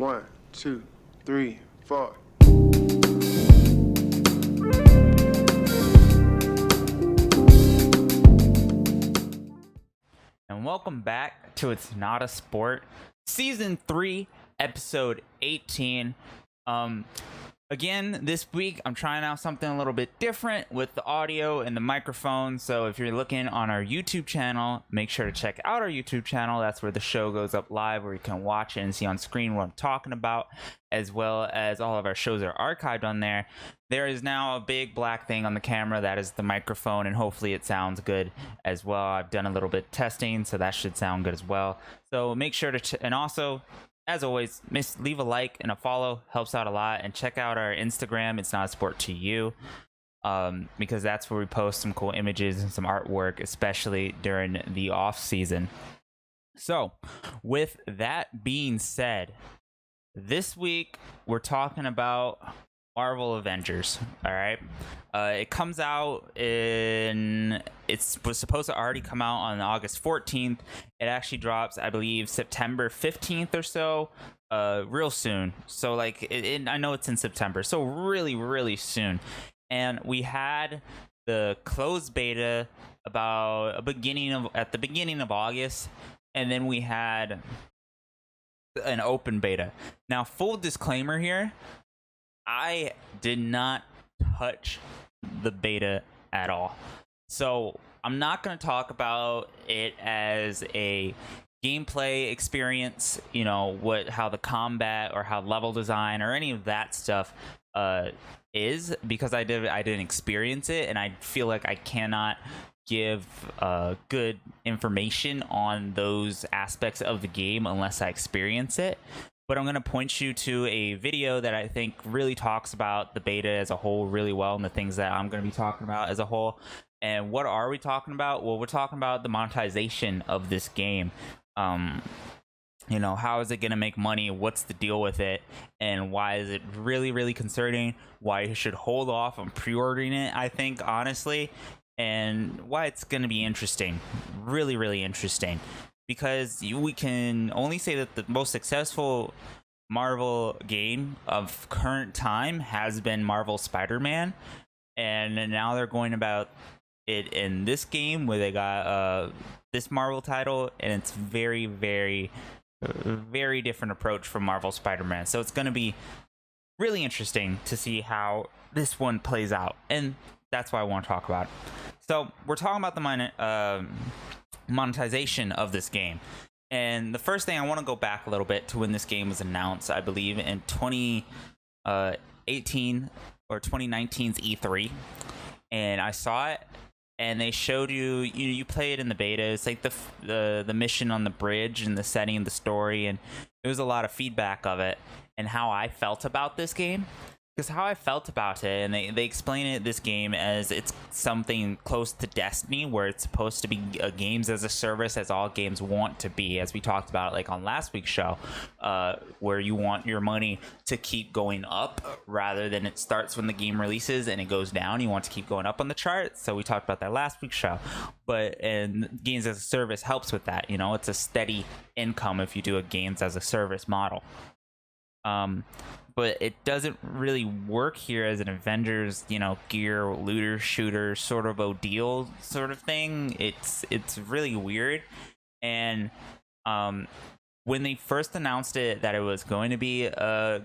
1, 2, 3, 4. And welcome back to It's Not a Sport, Season 3, Episode 18. Again, this week I'm trying out something a little bit different with the audio and the microphone. So if you're looking on our YouTube channel, make sure to check out our YouTube channel. That's where the show goes up live, where you can watch it and see on screen what I'm talking about, as well as all of our shows are archived on there. There is now a big black thing on the camera that is the microphone, and hopefully it sounds good as well. I've done a little bit of testing, so that should sound good as well. So make sure to and also, as always, leave a like and a follow, helps out a lot. And check out our Instagram, It's Not a Sport to You, because that's where we post some cool images and some artwork, especially during the off season. So with that being said, this week we're talking about Marvel Avengers. All right, it comes out was supposed to already come out on August 14th. It actually drops, I believe, September 15th or so, real soon. So like I know it's in September, so really soon. And we had the closed beta about at the beginning of August, and then we had an open beta. Now, full disclaimer here, I did not touch the beta at all. So I'm not going to talk about it as a gameplay experience, how the combat or how level design or any of that stuff is, because I didn't experience it, and I feel like I cannot give good information on those aspects of the game unless I experience it. But I'm going to point you to a video that I think really talks about the beta as a whole really well, and the things that I'm going to be talking about as a whole. And what are we talking about? Well, we're talking about the monetization of this game. How is it going to make money? What's the deal with it? And why is it really concerning? Why you should hold off on pre-ordering it, I think, honestly. And why it's going to be interesting. Really interesting. Because we can only say that the most successful Marvel game of current time has been Marvel Spider-Man. And now they're going about it in this game where they got this Marvel title. And it's very different approach from Marvel Spider-Man. So it's going to be really interesting to see how this one plays out. And that's why I want to talk about it. So we're talking about the monetization of this game. And the first thing, I want to go back a little bit to when this game was announced, I believe in 2018 or 2019's E3. And I saw it, and they showed you play it in the beta. It's like the mission on the bridge and the setting of the story, and there was a lot of feedback of it and how I felt about this game. Because how I felt about it, and they explain it, this game, as it's something close to Destiny, where it's supposed to be games as a service, as all games want to be, as we talked about like on last week's show, where you want your money to keep going up rather than it starts when the game releases and it goes down. You want to keep going up on the chart. So we talked about that last week's show. And games as a service helps with that. It's a steady income if you do a games as a service model. But it doesn't really work here as an Avengers, gear looter shooter sort of ordeal sort of thing. It's really weird. And when they first announced it, that it was going to be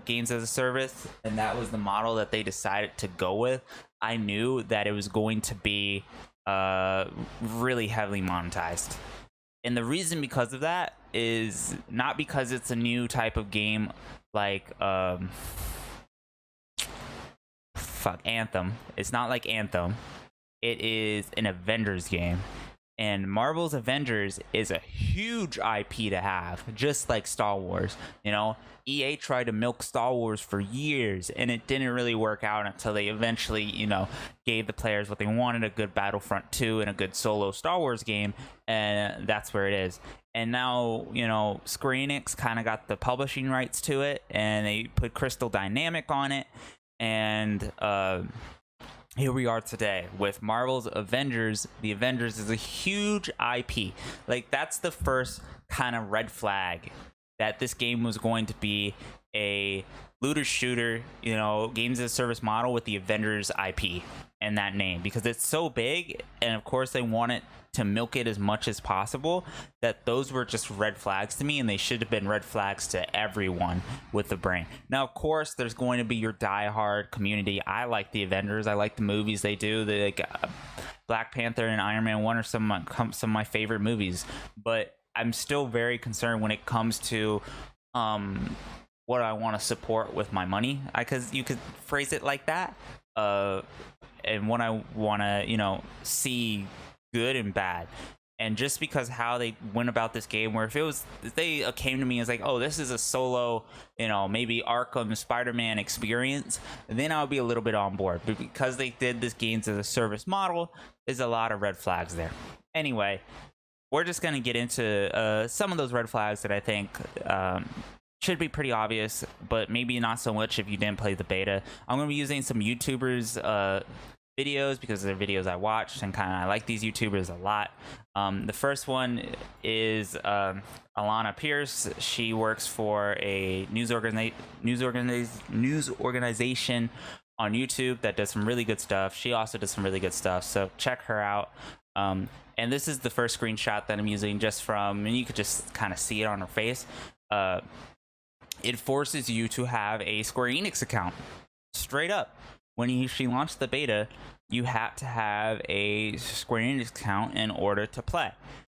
games as a service, and that was the model that they decided to go with, I knew that it was going to be really heavily monetized. And the reason because of that is not because it's a new type of game like Anthem. It's not like Anthem. It is an Avengers game. And Marvel's Avengers is a huge IP to have, just like Star Wars. EA tried to milk Star Wars for years, and it didn't really work out until they eventually, gave the players what they wanted, a good Battlefront 2 and a good solo Star Wars game, and that's where it is. And now, Square Enix kind of got the publishing rights to it, and they put Crystal Dynamic on it, and here we are today with Marvel's Avengers. The Avengers is a huge IP. Like, that's the first kind of red flag that this game was going to be a looter shooter, games as a service model with the Avengers IP and that name, because it's so big, and of course they want it to milk it as much as possible, that those were just red flags to me, and they should have been red flags to everyone with the brain. Now, of course, there's going to be your diehard community. I like the Avengers. I like the movies they do. Black Panther and Iron Man 1 are some of my favorite movies, but I'm still very concerned when it comes to what I want to support with my money, because you could phrase it like that, and what I want to see good and bad. And just because how they went about this game, where if they came to me as like, oh, this is a solo, maybe Arkham Spider-Man experience, then I would be a little bit on board. But because they did this games as a service model, there's a lot of red flags there. Anyway, we're just going to get into some of those red flags that I think should be pretty obvious, but maybe not so much if you didn't play the beta. I'm going to be using some YouTubers videos because they're videos I watched, and I like these YouTubers a lot. The first one is Alana Pierce. She works for a news organization on YouTube that does some really good stuff. She also does some really good stuff, so check her out. And this is the first screenshot that I'm using, just from, and you could just kind of see it on her face. It forces you to have a Square Enix account, straight up. When she launched the beta, you had to have a Square Enix account in order to play.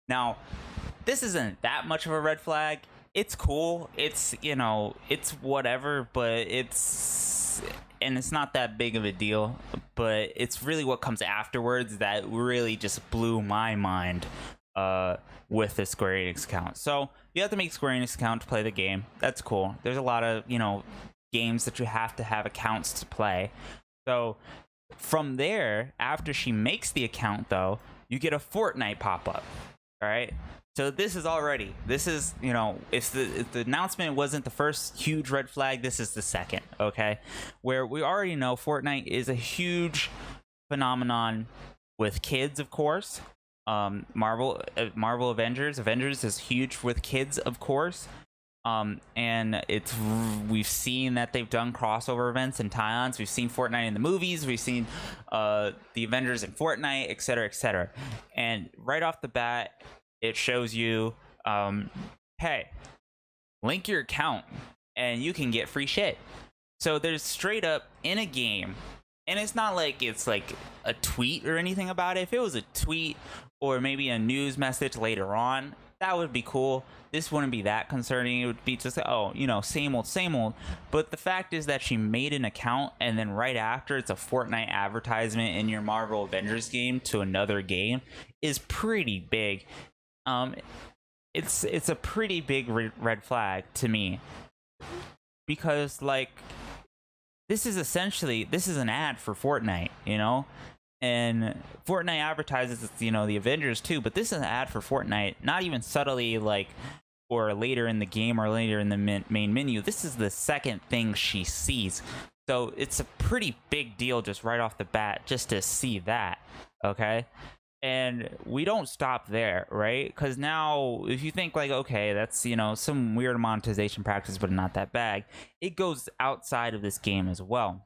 Now, this isn't that much of a red flag. It's cool. It's, it's whatever, but it's not that big of a deal. But it's really what comes afterwards that really just blew my mind with the Square Enix account. So you have to make a Square Enix account to play the game. That's cool. There's a lot of, games that you have to have accounts to play. So from there, after she makes the account, though, you get a Fortnite pop-up. All right. So this is, if the announcement wasn't the first huge red flag, this is the second. Okay, where we already know Fortnite is a huge phenomenon with kids, of course. Marvel Avengers is huge with kids, of course. And we've seen that they've done crossover events and tie-ons. We've seen Fortnite in the movies. We've seen the Avengers in Fortnite, etc., etc. And right off the bat, it shows you, hey, link your account and you can get free shit. So there's straight up in a game, and it's not like it's like a tweet or anything about it. If it was a tweet or maybe a news message later on, that would be cool. This wouldn't be that concerning. It would be just, same old, same old. But the fact is that she made an account, and then right after, it's a Fortnite advertisement in your Marvel Avengers game to another game, is pretty big. It's a pretty big red flag to me, because this is an ad for Fortnite, and Fortnite advertises, the Avengers too, but this is an ad for Fortnite, not even subtly, or later in the game or later in the main menu. This is the second thing she sees. So it's a pretty big deal just right off the bat, just to see that, okay? And we don't stop there, right? Because now, if you think okay, that's, some weird monetization practice, but not that bad, it goes outside of this game as well,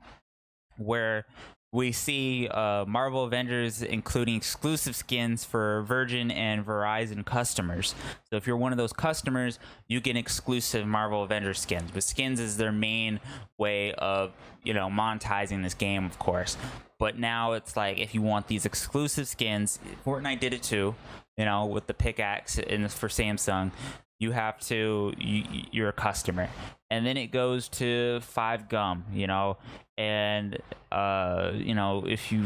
where we see Marvel Avengers including exclusive skins for Virgin and Verizon customers. So if you're one of those customers, you get exclusive Marvel Avengers skins. But skins is their main way of, monetizing this game, of course. But now it's if you want these exclusive skins, Fortnite did it too, with the pickaxe for Samsung. You have to, you're a customer. And then it goes to 5 Gum, and if you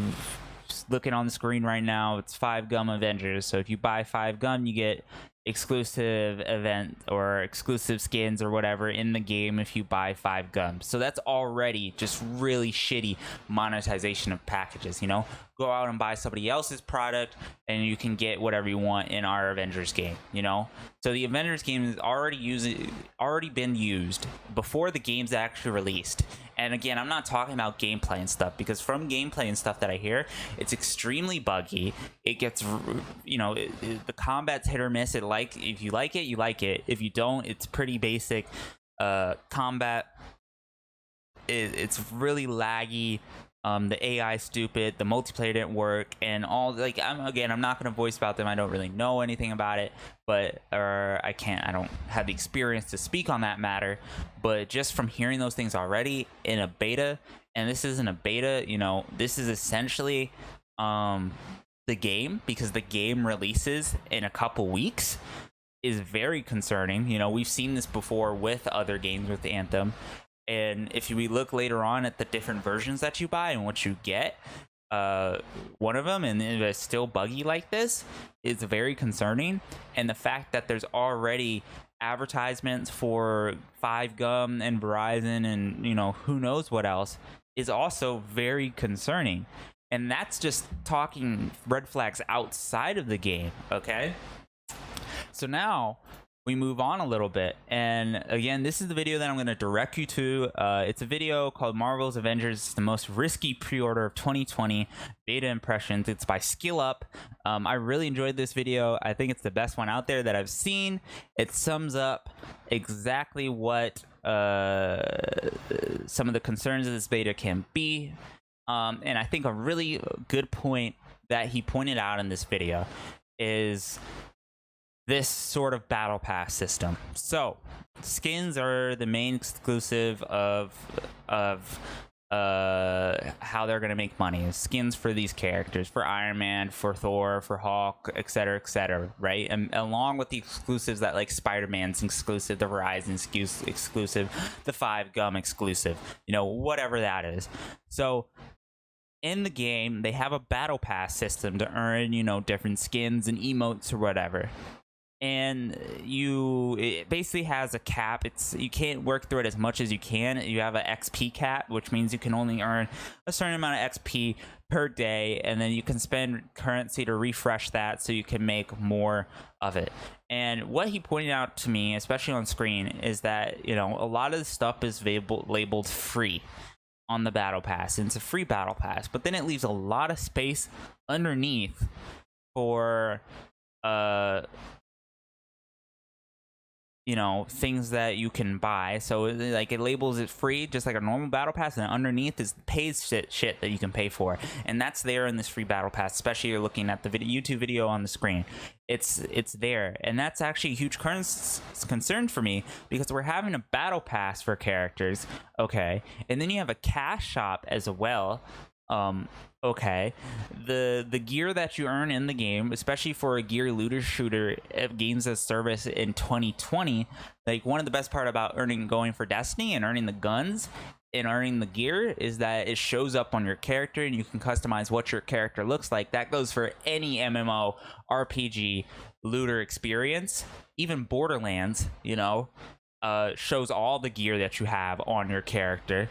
looking on the screen right now, it's 5 Gum Avengers. So if you buy 5 Gum, you get exclusive event or exclusive skins or whatever in the game if you buy 5 Gum. So that's already just really shitty monetization of packages. Go out and buy somebody else's product and you can get whatever you want in our Avengers game. So the Avengers game is already been used before the game's actually released. And again, I'm not talking about gameplay and stuff, because from gameplay and stuff that I hear, it's extremely buggy. It gets, the combat's hit or miss. If you like it, you like it. If you don't, it's pretty basic combat. it's really laggy. The AI is stupid, the multiplayer didn't work, and all, like, I'm not gonna voice about them. I don't really know anything about it, but I don't have the experience to speak on that matter. But just from hearing those things already in a beta, and this isn't a beta, this is essentially the game, because the game releases in a couple weeks, is very concerning. We've seen this before with other games with Anthem. And if we look later on at the different versions that you buy and what you get, one of them, and it's still buggy like this, is very concerning. And the fact that there's already advertisements for 5Gum and Verizon and who knows what else is also very concerning. And that's just talking red flags outside of the game. Okay, so now we move on a little bit, and again, this is the video that I'm going to direct you to. It's a video called Marvel's Avengers. It's the most risky pre-order of 2020 beta impressions. It's by Skill Up. I really enjoyed this video. I think it's the best one out there that I've seen. It sums up exactly what some of the concerns of this beta can be, and I think a really good point that he pointed out in this video is this sort of battle pass system. So skins are the main exclusive of how they're gonna make money. Skins for these characters, for Iron Man, for Thor, for Hulk, etc., right? And along with the exclusives that, like, Spider-Man's exclusive, the Verizon exclusive, the 5Gum exclusive, whatever that is. So in the game, they have a battle pass system to earn, different skins and emotes or whatever. And it basically has a cap. You can't work through it as much as you can. You have an XP cap, which means you can only earn a certain amount of XP per day, and then you can spend currency to refresh that so you can make more of it. And what he pointed out to me, especially on screen, is that a lot of the stuff is labeled free on the battle pass, and it's a free battle pass, but then it leaves a lot of space underneath for things that you can buy. So like, it labels it free just like a normal battle pass, and underneath is paid shit that you can pay for, and that's there in this free battle pass. Especially you're looking at the YouTube video on the screen, it's there. And that's actually a huge concern for me, because we're having a battle pass for characters, okay, and then you have a cash shop as well. Okay, the gear that you earn in the game, especially for a gear looter shooter games as service in 2020, like, one of the best part about going for Destiny and earning the guns and earning the gear is that it shows up on your character, and you can customize what your character looks like. That goes for any MMO RPG looter experience. Even Borderlands, shows all the gear that you have on your character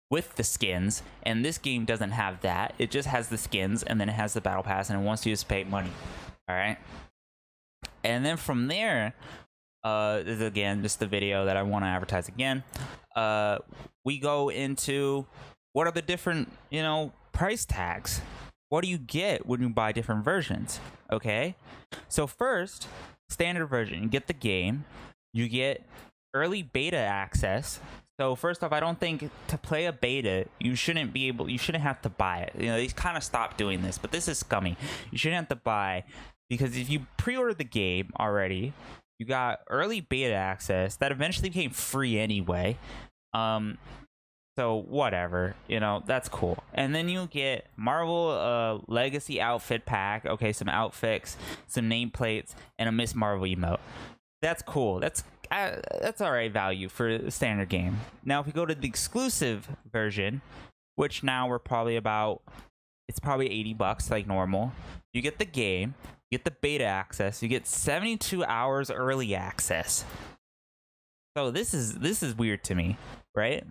with the skins, and this game doesn't have that. It just has the skins, and then it has the battle pass, and it wants you to pay money. All right, and then from there, this is again just the video that I want to advertise again. We go into what are the different price tags. What do you get when you buy different versions? Okay, so first, standard version, you get the game, you get early beta access. So first off, I don't think to play a beta, you shouldn't have to buy it. They kind of stopped doing this, but this is scummy. You shouldn't have to buy, because if you pre-ordered the game already, you got early beta access that eventually became free anyway. So whatever, that's cool. And then you get Marvel Legacy Outfit Pack. Okay, some outfits, some nameplates, and a Miss Marvel emote. That's cool. That's all right value for the standard game. Now, if we go to the exclusive version, which now we're probably it's probably $80 like normal. You get the game, you get the beta access, you get 72 hours early access. So this is weird to me, right?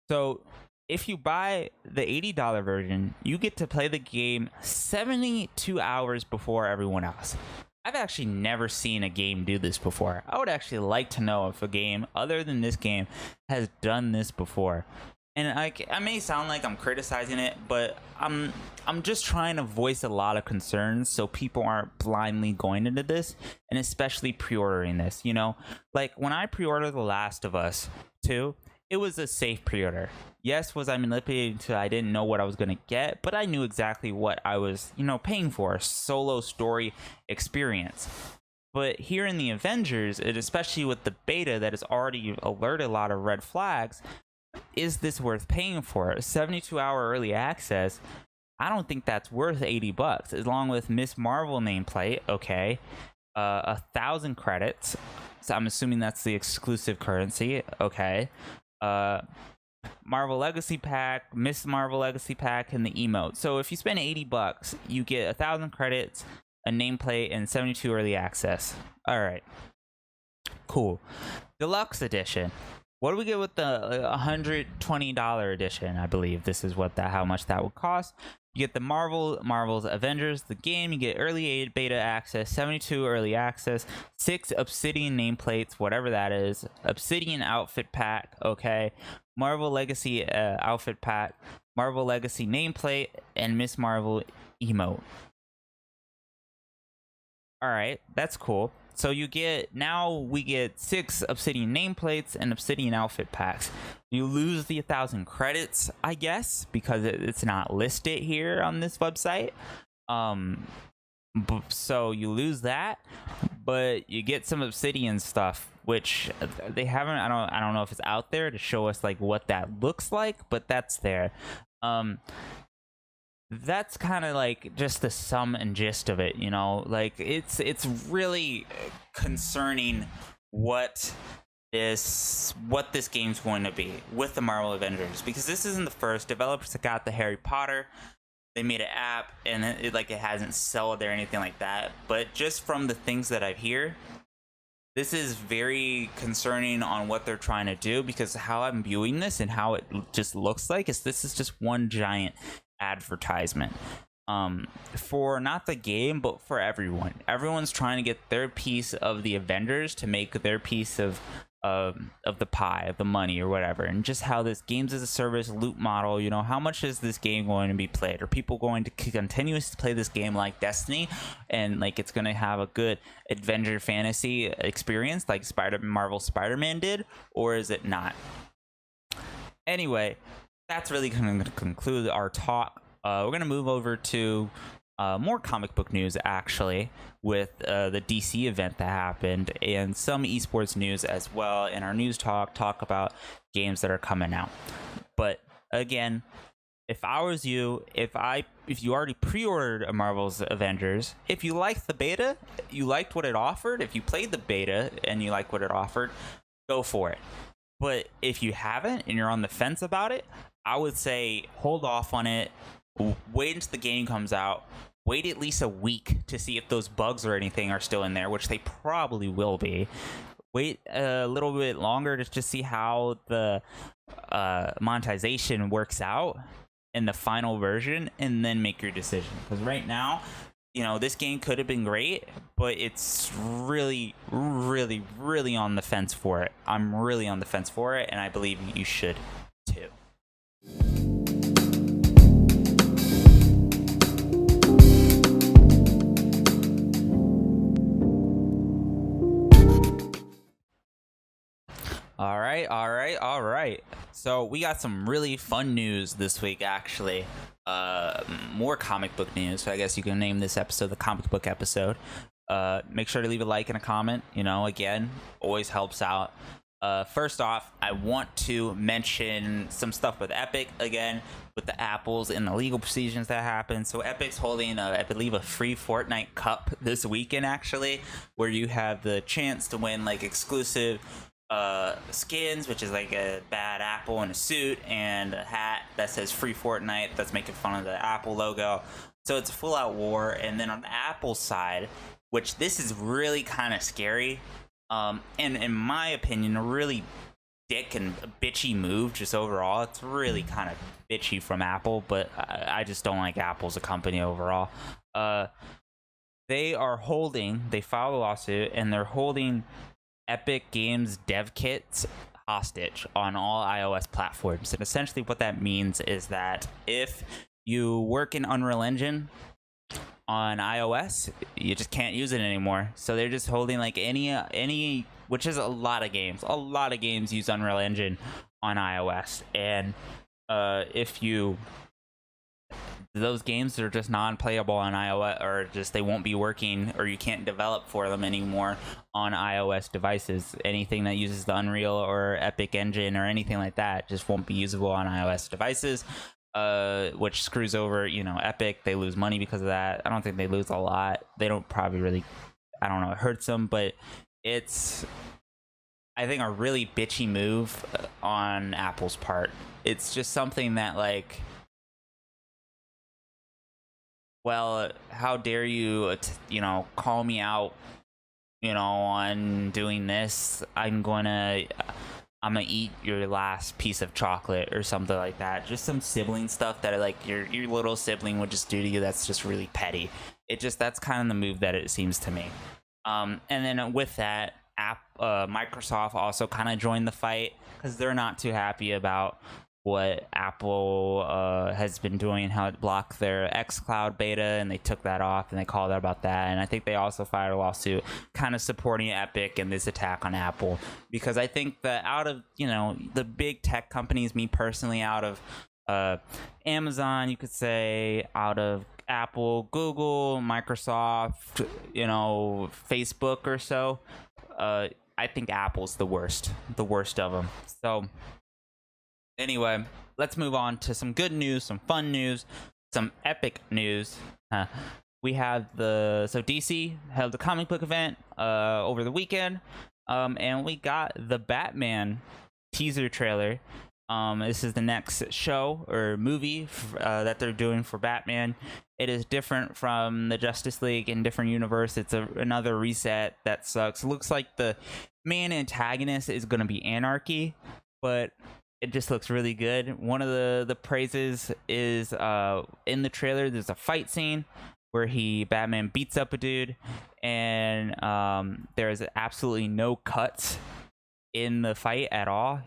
So if you buy the $80 version, you get to play the game 72 hours before everyone else. I've actually never seen a game do this before. I would actually like to know if a game other than this game has done this before. And I may sound like I'm criticizing it, but I'm just trying to voice a lot of concerns so people aren't blindly going into this, and especially pre-ordering this. Like, when I pre-ordered The Last of Us 2, it was a safe pre-order. Yes, was I manipulated to I didn't know what I was going to get, but I knew exactly what I was, paying for, a solo story experience. But here in the Avengers, and especially with the beta that has already alerted a lot of red flags, is this worth paying for? 72-hour early access, I don't think that's worth $80. Along with Miss Marvel nameplate, okay, 1,000 credits. So I'm assuming that's the exclusive currency, okay. Marvel Legacy Pack, Miss Marvel Legacy Pack, and the emote. So if you spend $80, you get 1,000 credits, a nameplate, and 72 early access. All right, cool. Deluxe edition. What do we get with the $120 edition? I believe this is how much that would cost. You get the Marvel's Avengers, the game. You get early beta access, 72 early access, 6 Obsidian nameplates, whatever that is. Obsidian outfit pack, okay. Marvel Legacy outfit pack, Marvel Legacy nameplate, and Miss Marvel emote. All right, that's cool. So we get 6 Obsidian nameplates and Obsidian outfit packs. You lose the 1,000 credits, I guess, because it's not listed here on this website. So you lose that, but you get some Obsidian stuff, which they haven't. I don't know if it's out there to show us like what that looks like, but that's there. That's kind of like just the sum and gist of it, like it's really concerning what this game's going to be with the Marvel Avengers, because this isn't the first. Developers that got the Harry Potter, they made an app and it hasn't sold or anything like that, but just from the things that I hear, this is very concerning on what they're trying to do, because how I'm viewing this and how it just looks like is this is just one giant advertisement for not the game but for everyone's trying to get their piece of the Avengers to make their piece of the pie, of the money or whatever. And just how this games as a service loot model, how much is this game going to be played? Are people going to continuously play this game like Destiny and like it's going to have a good adventure fantasy experience like Marvel Spider-Man did, or is it not? Anyway, that's really going to conclude our talk. We're going to move over to more comic book news, actually, with the DC event that happened and some esports news as well. In our news talk about games that are coming out. But again, if I was you, if you already pre-ordered a Marvel's Avengers, if you liked the beta, you liked what it offered, if you played the beta and you like what it offered, go for it. But if you haven't and you're on the fence about it, I would say hold off on it. Wait until the game comes out. Wait at least a week to see if those bugs or anything are still in there, which they probably will be. Wait a little bit longer to just see how the monetization works out in the final version, and then make your decision. Because right now, this game could have been great, but it's really, really, really on the fence for it. I'm really on the fence for it, and I believe you should too. All right. So we got some really fun news this week, actually. More comic book news. So I guess you can name this episode the comic book episode. Make sure to leave a like and a comment. Again, always helps out. First off, I want to mention some stuff with Epic again, with the apples and the legal proceedings that happened. So Epic's holding, I believe, a free Fortnite Cup this weekend, actually, where you have the chance to win like exclusive skins, which is like a bad apple in a suit and a hat that says free Fortnite that's making fun of the Apple logo. So it's a full out war. And then on the Apple side, which this is really kind of scary, and in my opinion a really dick and bitchy move just overall. It's really kind of bitchy from Apple, but I just don't like Apple as a company overall. They filed a lawsuit and they're holding Epic Games dev kits hostage on all iOS platforms. And essentially what that means is that if you work in Unreal Engine on iOS, you just can't use it anymore. So they're just holding like any which is a lot of games use Unreal Engine on iOS, and if you those games are just non-playable on iOS, or just they won't be working, or you can't develop for them anymore on iOS devices. Anything that uses the Unreal or Epic engine or anything like that just won't be usable on iOS devices, which screws over, Epic. They lose money because of that. I don't think they lose a lot. They don't probably really, I don't know, it hurts them, but it's, I think, a really bitchy move on Apple's part. It's just something that, like, well, how dare you, call me out, on doing this. I'm gonna eat your last piece of chocolate or something like that. Just some sibling stuff that, like, your little sibling would just do to you. That's just really petty. That's kind of the move that it seems to me. And then with that, Microsoft also kind of joined the fight because they're not too happy about what Apple has been doing, how it blocked their xCloud beta, and they took that off, and they called out about that. And I think they also filed a lawsuit kind of supporting Epic and this attack on Apple, because I think that out of, the big tech companies, me personally, out of Amazon, you could say, out of Apple, Google, Microsoft, Facebook or so, I think Apple's the worst of them. So anyway, let's move on to some good news, some fun news, some epic news. We have so DC held a comic book event over the weekend, and we got the Batman teaser trailer. This is the next show or movie that they're doing for Batman. It is different from the Justice League in different universe. It's another reset that sucks. It looks like the main antagonist is going to be Anarchy, but it just looks really good. One of the praises is in the trailer, there's a fight scene where Batman beats up a dude, and there's absolutely no cuts in the fight at all,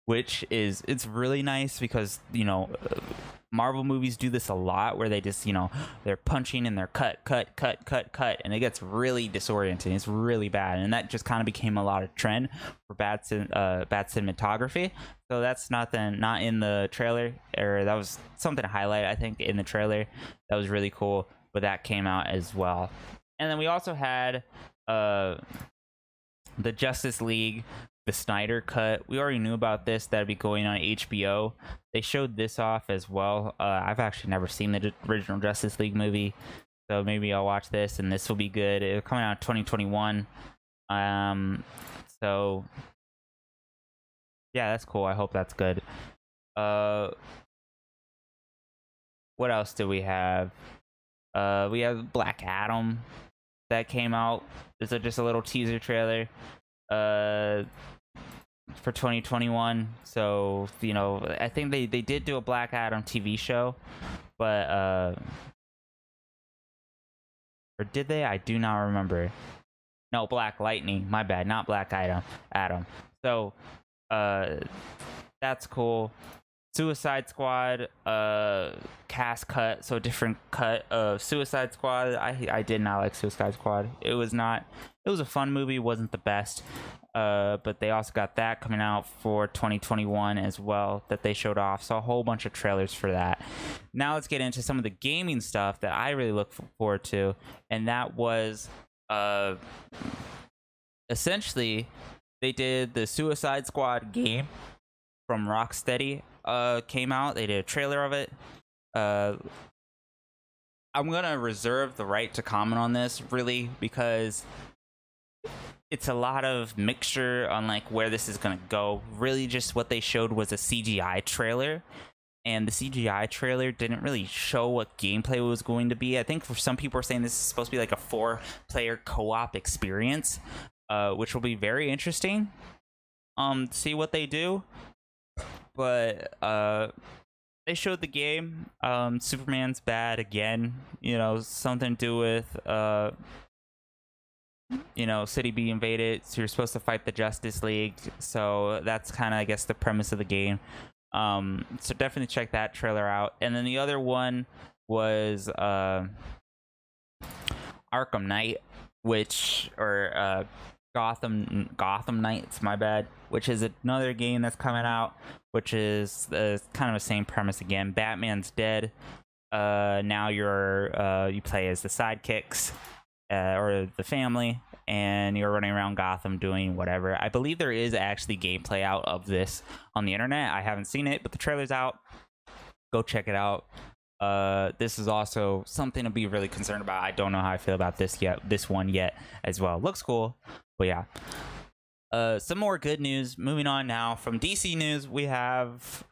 which it's really nice because, Marvel movies do this a lot where they just, they're punching and they're cut, and it gets really disorienting. It's really bad, and that just kind of became a lot of trend for bad cinematography. So that's not in the trailer, or that was something to highlight, I think, in the trailer. That was really cool, but that came out as well. And then we also had the Justice League, the Snyder Cut. We already knew about this. That'd be going on HBO. They showed this off as well. I've actually never seen the original Justice League movie, so maybe I'll watch this, and this will be good. It's coming out in 2021. So yeah, that's cool. I hope that's good. What else do we have? We have Black Adam that came out. This is just a little teaser trailer for 2021. So, I think they did do a Black Adam TV show, but or did they? I do not remember. No, Black Lightning, my bad, not Black Adam. So that's cool. Suicide Squad cast cut, so different cut of Suicide Squad. I did not like Suicide Squad. It was a fun movie, wasn't the best, but they also got that coming out for 2021 as well that they showed off, so a whole bunch of trailers for that. Now let's get into some of the gaming stuff that I really look forward to, and that was essentially they did the Suicide Squad game from Rocksteady. Came out. They did a trailer of it. I'm gonna reserve the right to comment on this, really, because it's a lot of mixture on, like, where this is gonna go. Really, just what they showed was a CGI trailer, and the CGI trailer didn't really show what gameplay was going to be. I think for some people are saying this is supposed to be like a 4-player co-op experience, which will be very interesting. See what they do. But they showed the game. Superman's bad again. Something to do with city being invaded. So you're supposed to fight the Justice League. So that's kind of, I guess, the premise of the game. So definitely check that trailer out. And then the other one was Arkham Knight, Gotham Knights, my bad, which is another game that's coming out, which is kind of the same premise again. Batman's dead. Now you play as the sidekicks or the family, and you're running around Gotham doing whatever. I believe there is actually gameplay out of this on the internet. I haven't seen it, but the trailer's out. Go check it out. This is also something to be really concerned about. I don't know how I feel about this one yet as well. Looks cool, but yeah. Some more good news. Moving on now from DC news, we have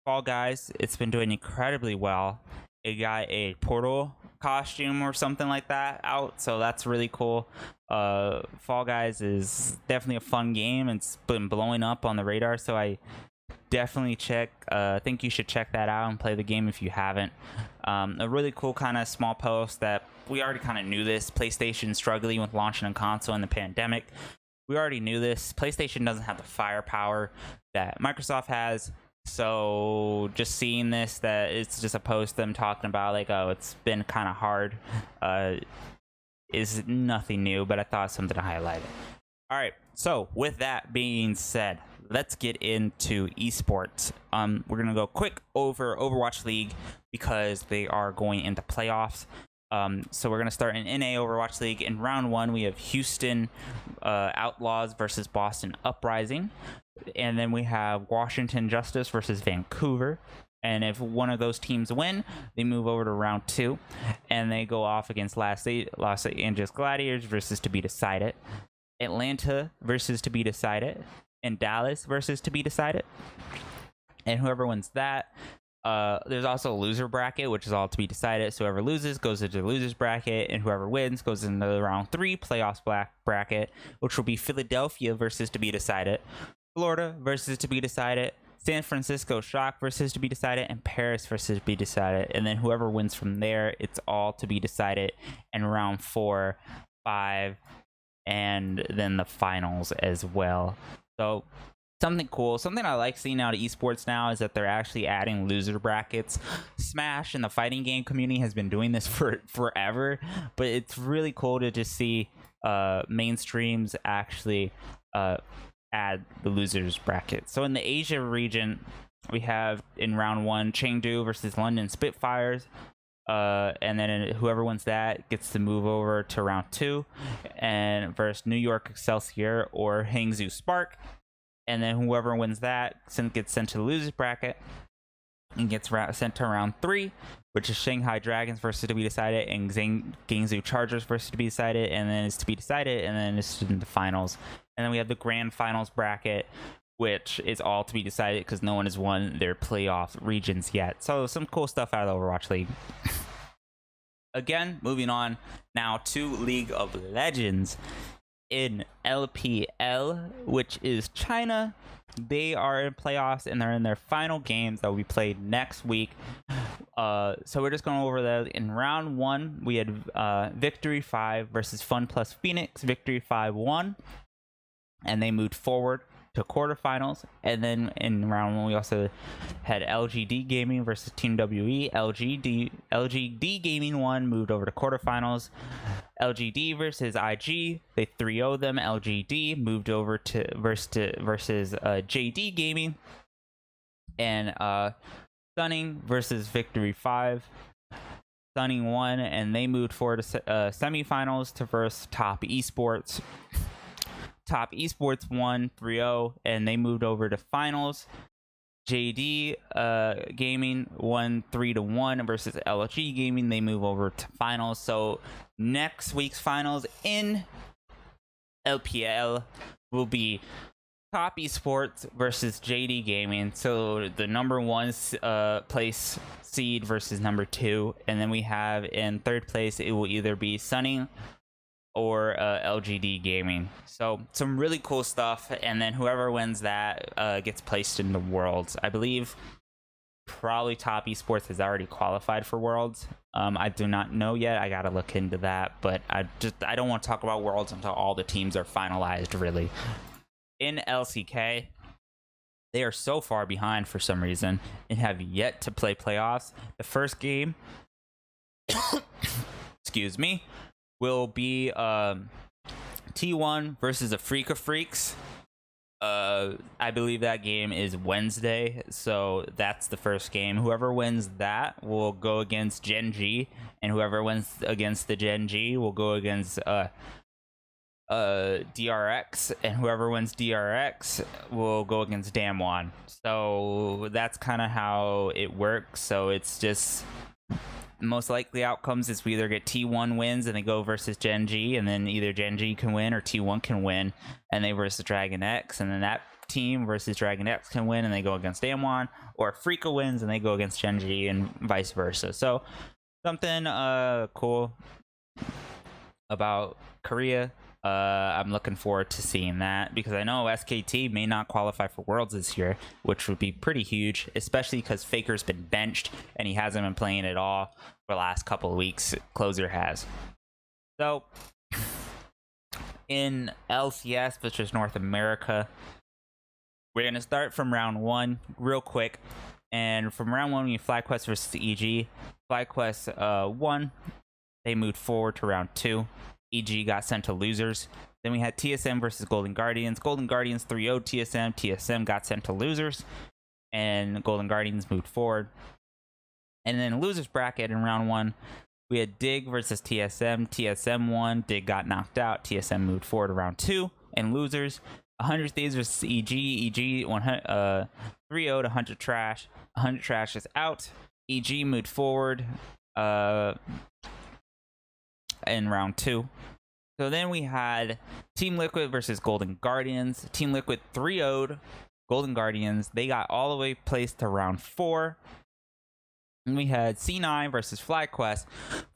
Fall Guys. It's been doing incredibly well. It got a Portal costume or something like that out, so that's really cool. Fall Guys is definitely a fun game. It's been blowing up on the radar, so I definitely think you should check that out and play the game if you haven't. A really cool kind of small post that we already kind of knew this. PlayStation struggling with launching a console in the pandemic. We already knew this. PlayStation doesn't have the firepower that Microsoft has. So just seeing this, that it's just a post them talking about like, oh, it's been kind of hard, is nothing new, but I thought something to highlight. All right, so with that being said, let's get into esports. We're gonna go quick over Overwatch League because they are going into playoffs. So we're gonna start in NA Overwatch League. In round 1, we have Houston Outlaws versus Boston Uprising, and then we have Washington Justice versus Vancouver. And if one of those teams win, they move over to round 2, and they go off against Los Angeles Gladiators versus To Be Decided, Atlanta versus To Be Decided, and Dallas versus To Be Decided. And whoever wins that, there's also a loser bracket, which is all to be decided. So whoever loses goes into the losers bracket, and whoever wins goes into the round 3 playoffs bracket, which will be Philadelphia versus To Be Decided, Florida versus To Be Decided, San Francisco Shock versus To Be Decided, and Paris versus To Be Decided. And then whoever wins from there, it's all to be decided in round 4, 5, and then the finals as well. So something cool, something I like seeing out of esports now is that they're actually adding loser brackets. Smash and the fighting game community has been doing this for forever, but it's really cool to just see mainstreams actually add the losers bracket. So in the Asia region, we have in round 1 Chengdu versus London Spitfires. And then whoever wins that gets to move over to round 2 and versus New York Excelsior or Hangzhou Spark. And then whoever wins that gets sent to the losers bracket and gets sent to round 3, which is Shanghai Dragons versus To Be Decided and Guangzhou Chargers versus To Be Decided, and then it's To Be Decided, and then it's in the finals. And then we have the grand finals bracket, which is all to be decided because no one has won their playoff regions yet. So some cool stuff out of the Overwatch League. Again, moving on now to League of Legends. In LPL, which is China, they are in playoffs and they're in their final games that will be played next week. So we're just going over that. In round 1, we had Victory 5 versus Fun Plus Phoenix. Victory 5 won, and they moved forward to quarterfinals. And then in round 1, we also had LGD Gaming versus Team WE. LGD Gaming won, moved over to quarterfinals. LGD versus IG, they 3-0 them. LGD moved over to versus JD Gaming. And Stunning versus Victory 5. Stunning won, and they moved forward to semifinals to versus Top Esports. Top Esports won 3-0, and they moved over to finals. JD Gaming won 3-1 versus LG Gaming. They move over to finals. So next week's finals in LPL will be Top Esports versus JD Gaming. So the number 1 place seed versus number 2, and then we have in 3rd place it will either be Sunning or LGD Gaming. So some really cool stuff, and then whoever wins that gets placed in the Worlds. I believe probably Top Esports has already qualified for Worlds. I do not know yet. I gotta look into that, but I don't want to talk about Worlds until all the teams are finalized, really. In LCK, they are so far behind for some reason and have yet to play playoffs. The first game excuse me, will be T1 versus Afrika Freaks. I believe that game is Wednesday, so that's the first game. Whoever wins that will go against Gen G, and whoever wins against the Gen G will go against DRX, and whoever wins DRX will go against Damwon. So that's kind of how it works. So it's just most likely outcomes is we either get T1 wins and they go versus Gen G, and then either Gen G can win or T1 can win and they versus Dragon X, and then that team versus Dragon X can win and they go against Damwon, or Freaka wins and they go against Gen G, and vice versa. So something cool about Korea. I'm looking forward to seeing that, because I know SKT may not qualify for Worlds this year, which would be pretty huge, especially because Faker's been benched and he hasn't been playing at all for the last couple of weeks. Closer has. So in LCS, which is North America, we're going to start from round 1 real quick. And from round 1, we have FlyQuest versus EG. FlyQuest won. They moved forward to round 2. EG got sent to losers. Then we had TSM versus Golden Guardians. Golden Guardians 3-0'd TSM. TSM got sent to losers, and Golden Guardians moved forward. And then losers bracket in round 1, we had Dig versus TSM. TSM won. Dig got knocked out. TSM moved forward to round 2. And losers, 100 Thieves versus EG. EG 3-0'd 100 Trash. 100 Trash is out. EG moved forward in round 2. So then we had Team Liquid versus Golden Guardians. Team Liquid 3-0'd Golden Guardians. They got all the way placed to round 4. And we had C9 versus FlyQuest.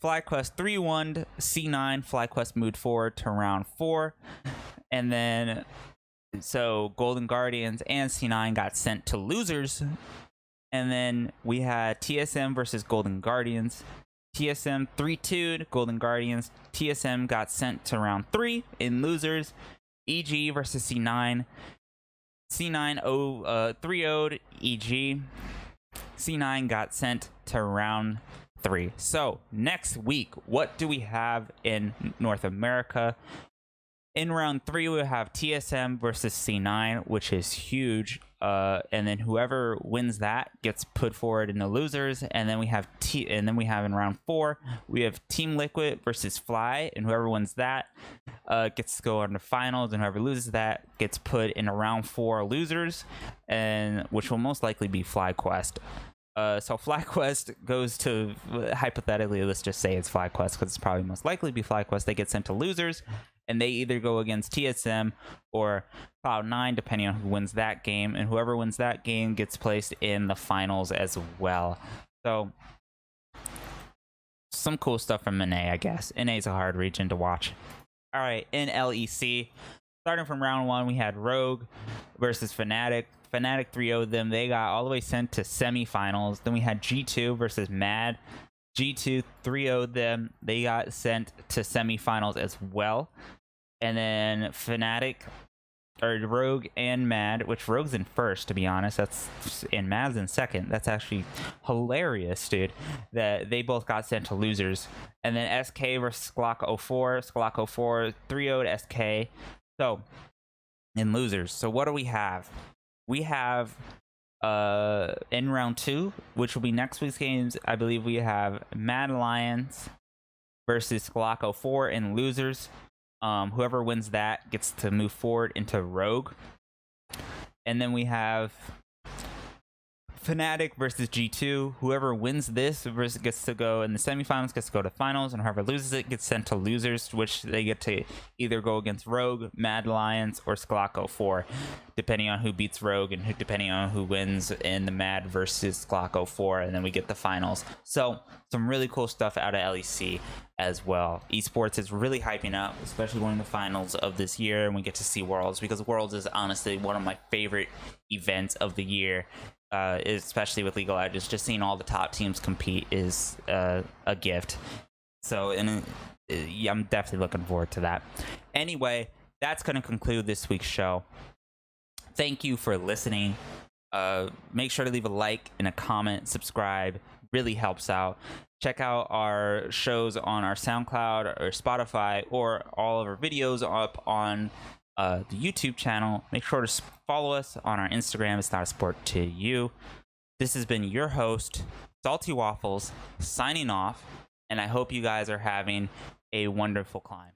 FlyQuest 3-1'd C9. FlyQuest moved forward to round 4. And then, so Golden Guardians and C9 got sent to losers. And then we had TSM versus Golden Guardians. TSM 3-2'd Golden Guardians. TSM got sent to round 3 in losers. EG versus C9. C9 3-0'd EG. C9 got sent to round 3. So next week, what do we have in North America? In round 3, we'll have TSM versus C9, which is huge. And then whoever wins that gets put forward in the losers. And then we have in round 4, we have Team Liquid versus Fly, and whoever wins that gets to go on the finals, and whoever loses that gets put in a round 4 losers, and which will most likely be FlyQuest. So FlyQuest goes to, hypothetically, let's just say it's FlyQuest, because it's probably most likely be FlyQuest. They get sent to losers, and they either go against TSM or Cloud9, depending on who wins that game. And whoever wins that game gets placed in the finals as well. So some cool stuff from NA, I guess. NA is a hard region to watch. All right, in LEC, starting from round 1, we had Rogue versus Fnatic. Fnatic 3-0'd them. They got all the way sent to semifinals. Then we had G2 versus Mad. G2 3-0'd them. They got sent to semifinals as well. And then Fnatic, or Rogue and Mad, which Rogue's in first, to be honest. And Mad's in second. That's actually hilarious, dude. That they both got sent to losers. And then SK versus Glock 04. Glock 04 3-0'd SK. So, in losers. So what do we have? We have in round 2, which will be next week's games, I believe we have Mad Lions versus Glock 04 in losers. Whoever wins that gets to move forward into Rogue. And then we have Fnatic versus G2. Whoever wins this gets to go in the semifinals, gets to go to finals, and whoever loses it gets sent to losers, which they get to either go against Rogue, Mad Lions, or Sklock 04, depending on who beats Rogue and depending on who wins in the Mad versus Sklock 04, and then we get the finals. So some really cool stuff out of LEC as well. Esports is really hyping up, especially going to the finals of this year, and we get to see Worlds, because Worlds is honestly one of my favorite events of the year. Especially with League of Legends, just seeing all the top teams compete is a gift. So, I'm definitely looking forward to that. Anyway, that's going to conclude this week's show. Thank you for listening. Make sure to leave a like and a comment, subscribe. Really helps out. check out our shows on our SoundCloud or Spotify, or all of our videos up on the YouTube channel. Make sure to follow us on our Instagram. It's not a sport to you. This has been your host, Salty Waffles, signing off, and I hope you guys are having a wonderful climb.